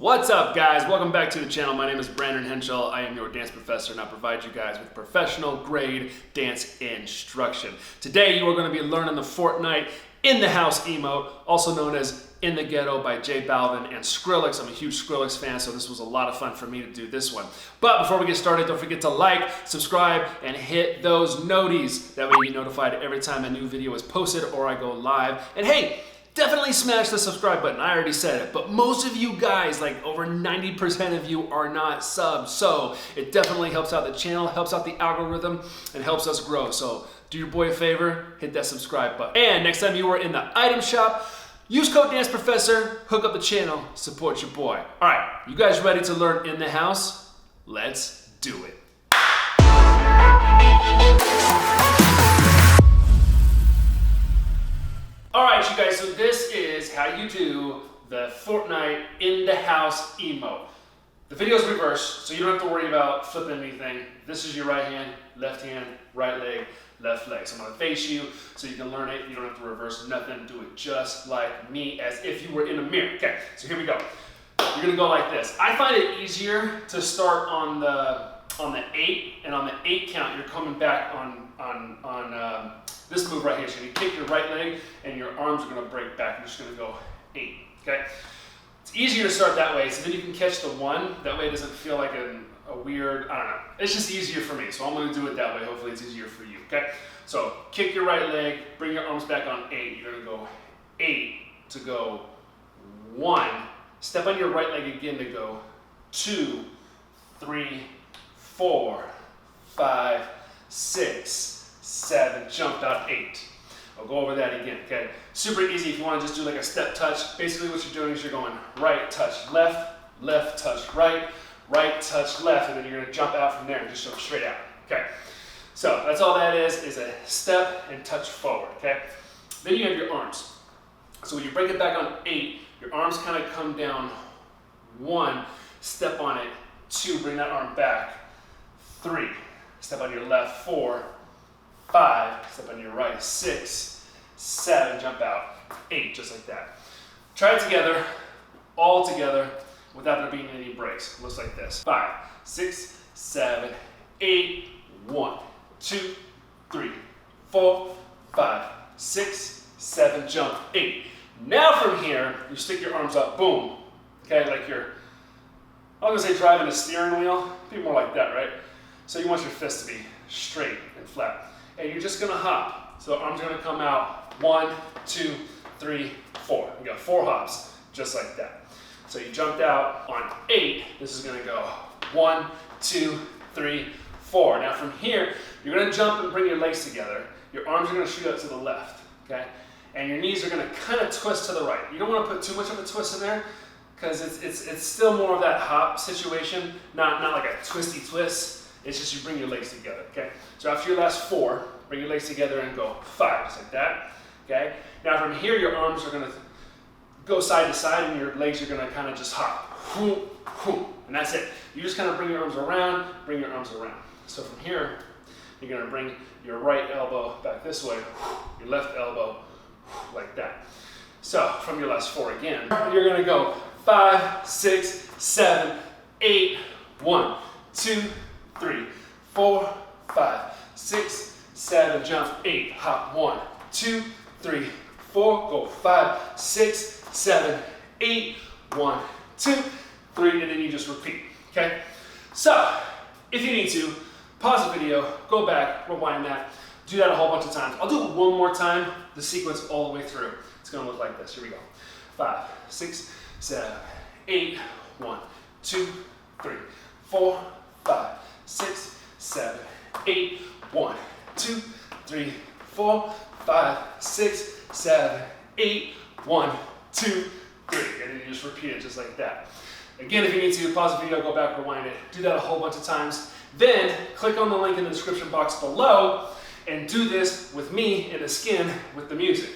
What's up, guys? Welcome back to the channel. My name is Brandon Henschel. I am your dance professor and I provide you guys with professional grade dance instruction. Today you are going to be learning the Fortnite In the House emote, also known as In the Ghetto by J Balvin and Skrillex. I'm a huge Skrillex fan, so this was a lot of fun for me to do this one. But before we get started, don't forget to like, subscribe, and hit those noties. That way you get notified every time a new video is posted or I go live. And hey, definitely smash the subscribe button. I already said it, but most of you guys, like over 90% of you, are not subs. So it definitely helps out the channel, helps out the algorithm, and helps us grow. So do your boy a favor, hit that subscribe button. And next time you are in the item shop, use code DanceProfessor, hook up the channel, support your boy. All right, you guys ready to learn In the House? Let's do it. Alright, you guys, so this is how you do the Fortnite In the House emote. The video is reversed, so you don't have to worry about flipping anything. This is your right hand, right leg, left leg. So I'm going to face you so you can learn it. You don't have to reverse nothing. Do it just like me, as if you were in a mirror. Okay, so here we go. You're going to go like this. I find it easier to start on the 8, and on the 8 count, you're coming back on this move right here. So you kick your right leg and your arms are going to break back. You're just going to go 8, okay? It's easier to start that way, so then you can catch the 1. That way it doesn't feel like a weird, I don't know. It's just easier for me, so I'm going to do it that way. Hopefully it's easier for you, okay? So kick your right leg, bring your arms back on 8. You're going to go 8 to go 1. Step on your right leg again to go 2, 3, 4, 5, 6, 7, jumped out 8. I'll go over that again, okay? Super easy if you want to just do like a step touch. Basically what you're doing is you're going right touch left, left touch right, right touch left, and then you're going to jump out from there and just jump straight out, okay? So that's all that is a step and touch forward, okay? Then you have your arms. So when you break it back on 8, your arms kind of come down 1, step on it, 2, bring that arm back, 3, step on your left, 4, 5, step on your right, 6, 7, jump out, 8, just like that. Try it together, all together, without there being any breaks. It looks like this. 5, 6, 7, 8, 1, 2, 3, 4, 5, 6, 7, jump, 8. Now from here, you stick your arms up, boom. Okay, like you're, I'm gonna say driving a steering wheel, be more like that, right? So you want your fists to be straight and flat. And you're just gonna hop. So the arms are gonna come out, 1, 2, 3, 4. You got 4 hops, just like that. So you jumped out on 8, this is gonna go 1, 2, 3, 4. Now from here, you're gonna jump and bring your legs together. Your arms are gonna shoot up to the left, okay? And your knees are gonna kind of twist to the right. You don't wanna put too much of a twist in there, because it's still more of that hop situation, not like a twisty twist. It's just you bring your legs together, okay? So after your last 4, bring your legs together and go 5, just like that, okay? Now from here, your arms are gonna go side to side and your legs are gonna kind of just hop, and that's it. You just kind of bring your arms around, bring your arms around. So from here, you're gonna bring your right elbow back this way, your left elbow, like that. So from your last 4 again, you're gonna go 5, 6, 7, 8, 1, 2, 3, 4, 5, 6, 7, jump, 8, hop, 1, 2, 3, 4, go 5, 6, 7, 8, 1, 2, 3, and then you just repeat, okay? So, if you need to, pause the video, go back, rewind that, do that a whole bunch of times. I'll do it one more time, the sequence all the way through. It's gonna look like this, here we go. 5, 6, 7, 8, 1, 2, 3, 4, 5, 6, 7, 8, 1, 2, 3, 4, 5, 6, 7, 8, 1, 2, 3. And then you just repeat it just like that. Again, if you need to, pause the video, go back, rewind it. Do that a whole bunch of times. Then, click on the link in the description box below and do this with me in the skin with the music.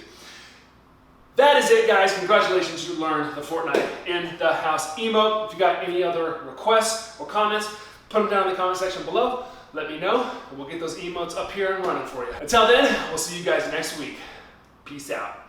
That is it, guys. Congratulations, you learned the Fortnite In the House emote. If you got any other requests or comments, put them down in the comment section below. Let me know, and we'll get those emotes up here and running for you. Until then, we'll see you guys next week. Peace out.